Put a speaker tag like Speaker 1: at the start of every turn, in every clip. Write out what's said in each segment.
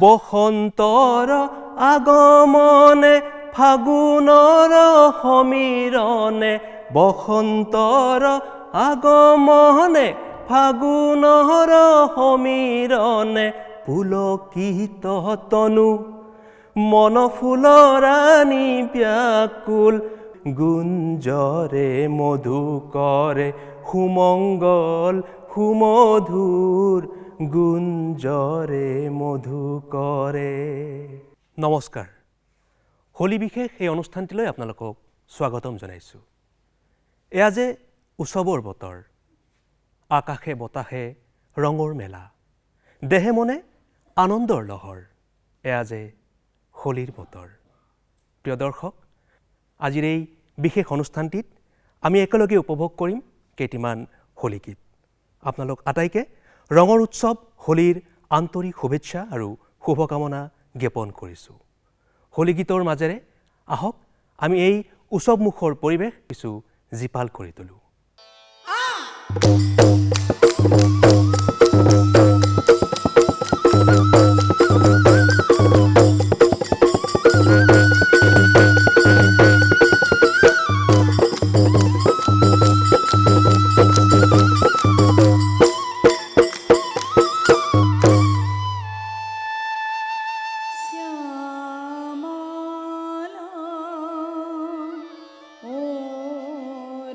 Speaker 1: বসন্তৰ আগমনে ফাগুনৰ সমীৰণে, বসন্তৰ আগমনে ফাগুনৰ সমীৰণে, পুলকিত তনু মন ফুলৰাণী ব্যাকুল, গুঞ্জৰে মধু কৰে সুমংগল সুমধুৰ, গুঞ্জৰে মধু কৰে। নমস্কাৰ। হোলী বিশেষ এই অনুষ্ঠানটিলৈ আপোনালোকক স্বাগতম জনাইছোঁ। এয়া যে উৎসৱৰ বতৰ, আকাশে বতাহে ৰঙৰ মেলা, দেহে মনে আনন্দৰ লহৰ, এয়া যে হোলীৰ বতৰ। প্ৰিয় দৰ্শক, আজিৰ এই বিশেষ অনুষ্ঠানটিত আমি একেলগে উপভোগ কৰিম কেইটিমান হোলী গীত। আপোনালোক আটাইকে ৰঙৰ উৎসৱ হোলীৰ আন্তৰিক শুভেচ্ছা আৰু শুভকামনা জ্ঞাপন কৰিছোঁ। হোলী গীতৰ মাজেৰে আহক আমি এই উৎসৱমুখৰ পৰিৱেশ কিছু জীপাল কৰি তোলোঁ।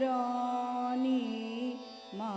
Speaker 2: রানী মা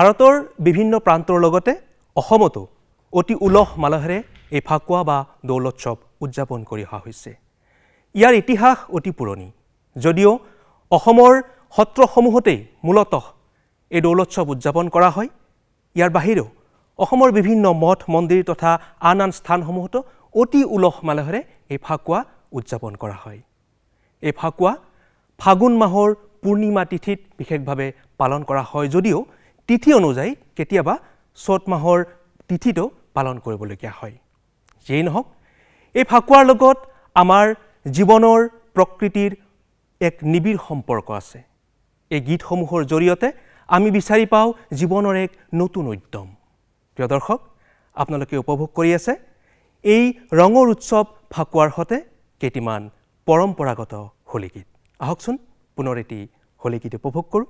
Speaker 1: ভাৰতৰ বিভিন্ন প্ৰান্তৰ লগতে অসমতো অতি উলহ মালহেৰে এই ফাকুৱা বা দৌলোৎসৱ উদযাপন কৰি অহা হৈছে। ইয়াৰ ইতিহাস অতি পুৰণি, যদিও অসমৰ সত্ৰসমূহতেই মূলতঃ এই দৌলোৎসৱ উদযাপন কৰা হয়। ইয়াৰ বাহিৰেও অসমৰ বিভিন্ন মঠ মন্দিৰ তথা আন আন স্থানসমূহতো অতি উলহ মালহেৰে এই ফাকুৱা উদযাপন কৰা হয়। এই ফাকুৱা ফাগুন মাহৰ পূৰ্ণিমা তিথিত বিশেষভাৱে পালন কৰা হয়, যদিও তিথি অনুযায়ী কেতিয়াবা চ'ত মাহৰ তিথিতো পালন কৰিবলগীয়া হয়। যিয়েই নহওক, এই ফাকুৱাৰ লগত আমাৰ জীৱনৰ প্ৰকৃতিৰ এক নিবিড় সম্পৰ্ক আছে। এই গীতসমূহৰ জৰিয়তে আমি বিচাৰি পাওঁ জীৱনৰ এক নতুন উদ্যম। প্ৰিয় দৰ্শক, আপোনালোকে উপভোগ কৰি আছে এই ৰঙৰ উৎসৱ ফাকুৱাৰ সতে কেইটিমান পৰম্পৰাগত হোলী গীত। আহকচোন পুনৰ এটি হোলী গীত উপভোগ কৰোঁ।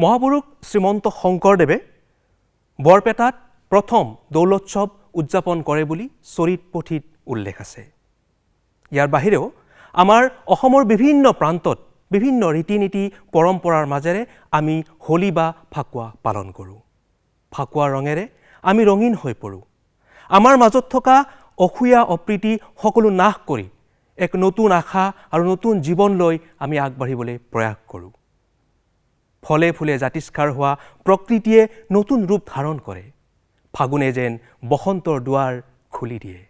Speaker 1: মহাপুৰুষ শ্ৰীমন্ত শংকৰদেৱে বৰপেটাত প্ৰথম দৌলোৎসৱ উদযাপন কৰে বুলি চৰিত পুথিত উল্লেখ আছে। ইয়াৰ বাহিৰেও আমাৰ অসমৰ বিভিন্ন প্ৰান্তত বিভিন্ন ৰীতি নীতি পৰম্পৰাৰ মাজেৰে আমি হোলী বা ফাকুৱা পালন কৰোঁ। ফাকুৱাৰ ৰঙেৰে আমি ৰঙীন হৈ পৰোঁ। আমাৰ মাজত থকা অসূয়া অপ্ৰীতি সকলো নাশ কৰি এক নতুন আশা আৰু নতুন জীৱনলৈ আমি আগবাঢ়িবলৈ প্ৰয়াস কৰোঁ। ফলে ফুলে জাতিষ্কাৰ হোৱা প্ৰকৃতিয়ে নতুন ৰূপ ধাৰণ কৰে। ফাগুনে যেন বসন্তৰ দুৱাৰ খুলি দিয়ে।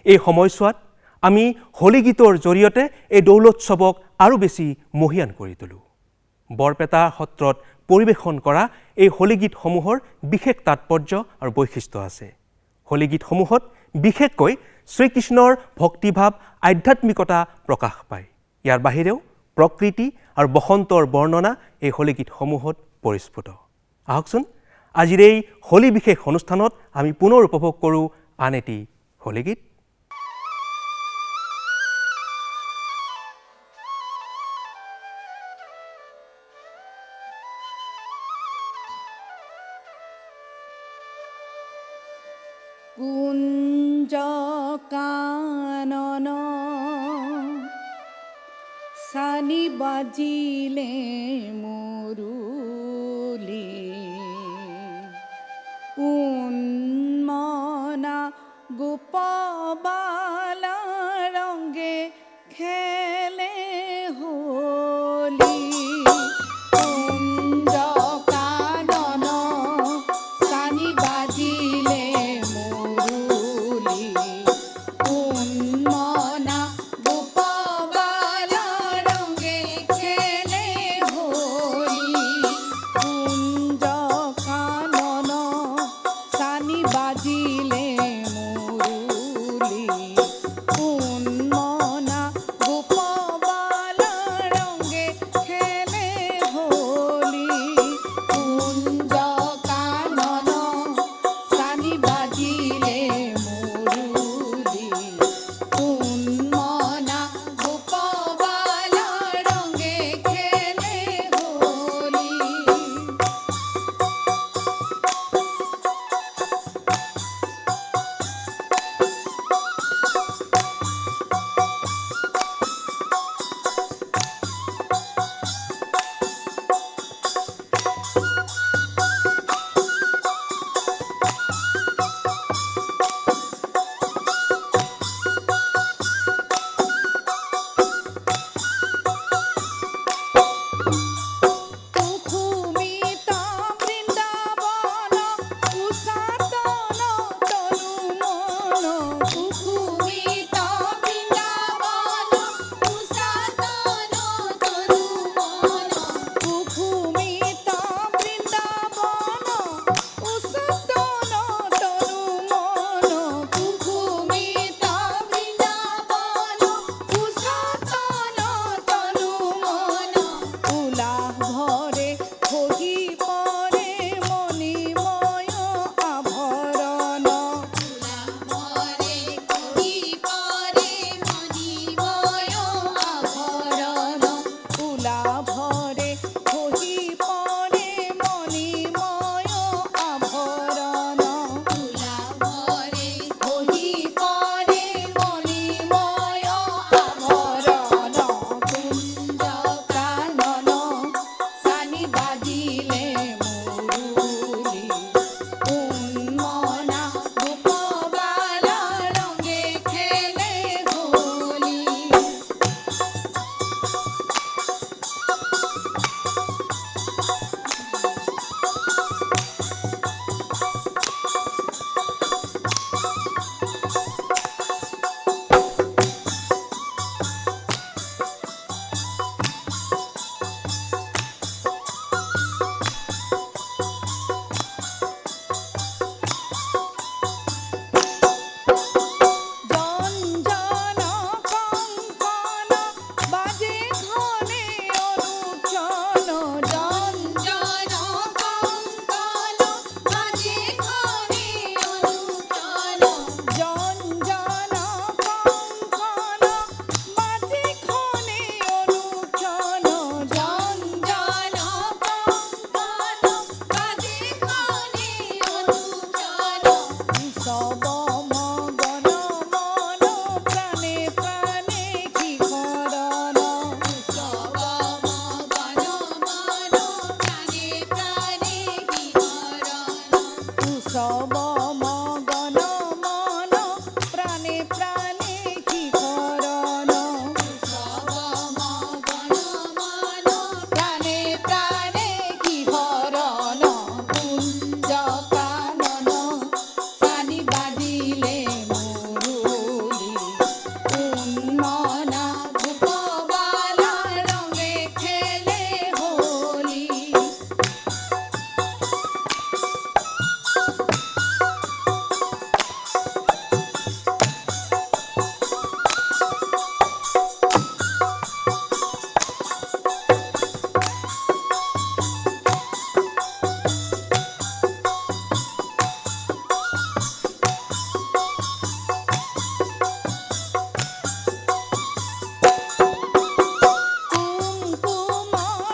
Speaker 1: এই সময়ছোৱাত আমি হোলী গীতৰ জৰিয়তে এই দৌলোৎসৱক আৰু বেছি মহীয়ান কৰি তোলোঁ। বৰপেটা সত্ৰত পৰিৱেশন কৰা এই হোলী গীতসমূহৰ বিশেষ তাৎপৰ্য আৰু বৈশিষ্ট্য আছে। হোলী গীতসমূহত বিশেষকৈ শ্ৰীকৃষ্ণৰ ভক্তিভাৱ আধ্যাত্মিকতা প্ৰকাশ পায়। ইয়াৰ বাহিৰেও প্ৰকৃতি আৰু বসন্তৰ বৰ্ণনা এই হোলী গীতসমূহত পৰিস্ফুট। আহকচোন আজিৰ এই হোলী বিশেষ অনুষ্ঠানত আমি পুনৰ উপভোগ কৰোঁ আন এটি হোলী গীত।
Speaker 2: কুঞ্জ কানন সানি বাজিলে মুরুলি, উন্মনা গোপবালা রঙে খেলে হোলি। কুঞ্জ কানন সানি বাজিলে মুরুলি, উন্মনা গোপবালা রঙে খেলে হোলি। কুঞ্জ কানন সানি বাজিলে মুরুলি, প্রাণে শিখরণ প্রাণে প্রাণে শিহরণ কুঞ্জ কানন সানি বাজিলে মুরুলি উন্মনা ধূপবালা রঙে খেলে হোলি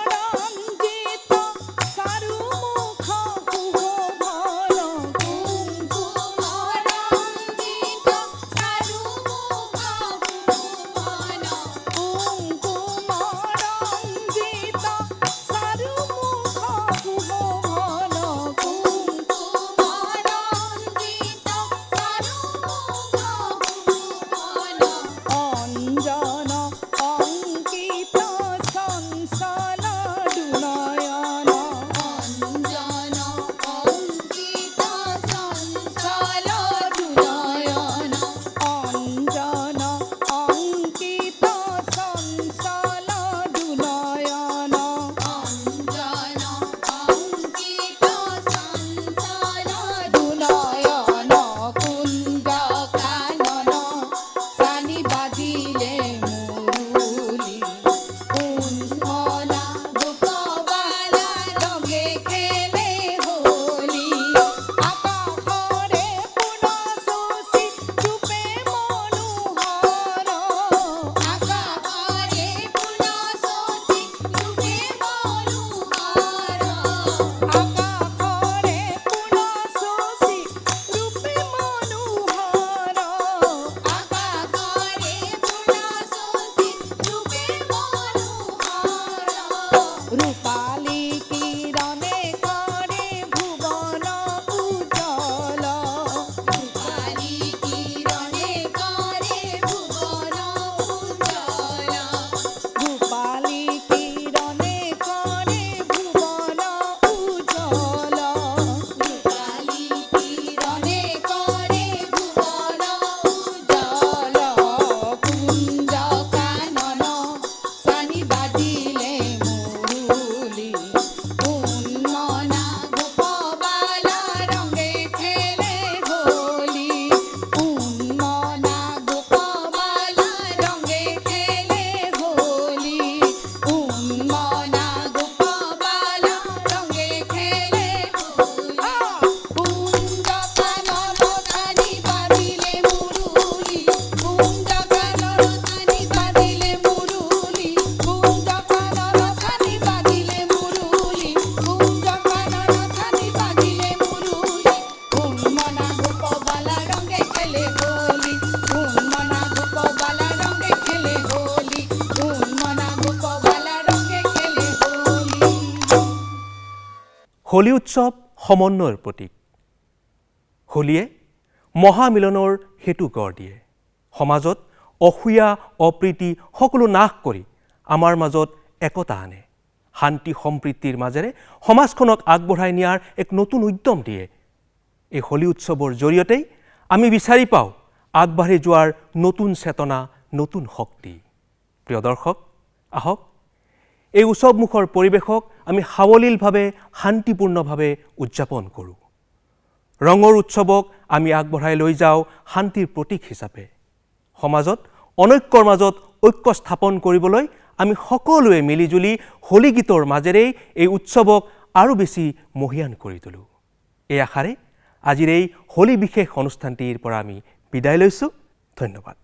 Speaker 2: কুঙ্কুমরঞ্জিত চারুমুখ কুহভন কুঙ্কুমরঞ্জিত চারুমুখ কুহভন কুঙ্কুমরঞ্জিত চারুমুখ কুহভন কুঙ্কুমরঞ্জিত চারুমুখ কুহভন অঞ্জন অঙ্কিত চঞ্চল দুনয়ন অঞ্জন অঙ্কিত চঞ্চল দুনয়ন অঞ্জন অঙ্কিত চঞ্চল দুনয়ন অঞ্জন অঙ্কিত চঞ্চল দুনয়ন কুঞ্জ কানন সানি বাজিলে মুরুলি উন্মনা ধূপবালা রঙে খেলে হোলি আকাশৰে পুনঃশোষি ৰূপে মনোহৰ আকাশৰে পুনঃশোষি ৰূপে মনোহৰ আকাশৰে পুনঃশোষি ৰূপে মনোহৰ আকাশৰে পুনঃশোষি ৰূপে মনোহৰ ৰূপালী কিৰণে কৰে ভুৱন উজ্জ্বল ৰূপালী কিৰণে কৰে ভুৱন উজ্জ্বল ৰূপালী কিৰণে কৰে ভুৱন উজ্জ্বল ৰূপালী কিৰণে কৰে ভুৱন উজ্জ্বল কুঞ্জ কানন সানি বাজিলে মুরুলি উন্মনা ধূপবালা রঙে খেলে হোলি উন্মনা ধূপবালা রঙে খেলে হোলি উন্মনা ধূপবালা রঙে খেলে হোলি কুঞ্জ কানন সানি বাজিলে মুরুলি কুঞ্জ কানন সানি বাজিলে মুরুলি কুঞ্জ কানন সানি বাজিলে মুরুলি কুঞ্জ কানন সানি বাজিলে মুরুলি উন্মনা ধূপবালা রঙে খেলে হোলি উন্মনা ধূপবালা রঙে খেলে হোলি উন্মনা ধূপবালা রঙে খেলে হোলি
Speaker 1: হোলী উৎসৱ সমন্বয়ৰ প্ৰতীক হোলীয়ে মহামিলনৰ হেতু গঢ় দিয়ে সমাজত অসূয়া অপ্ৰীতি সকলো নাশ কৰি আমাৰ মাজত একতা আনে শান্তি সম্প্ৰীতিৰ মাজেৰে সমাজখনক আগবঢ়াই নিয়াৰ এক নতুন উদ্যম দিয়ে এই হোলী উৎসৱৰ জৰিয়তেই আমি বিচাৰি পাওঁ আগবাঢ়ি যোৱাৰ নতুন চেতনা নতুন শক্তি প্ৰিয় দৰ্শক আহক এই উৎসৱমুখৰ পৰিৱেশক আমি সাৱলীলভাৱে শান্তিপূৰ্ণভাৱে উদযাপন কৰোঁ ৰঙৰ উৎসৱক আমি আগবঢ়াই লৈ যাওঁ শান্তিৰ প্ৰতীক হিচাপে সমাজত অনৈক্যৰ মাজত ঐক্য স্থাপন কৰিবলৈ আমি সকলোৱে মিলিজুলি হোলী গীতৰ মাজেৰেই এই উৎসৱক আৰু বেছি মহিয়ান কৰি তোলোঁ এই আশাৰে আজিৰ এই হোলী বিশেষ অনুষ্ঠানটিৰ পৰা আমি বিদায় লৈছোঁ ধন্যবাদ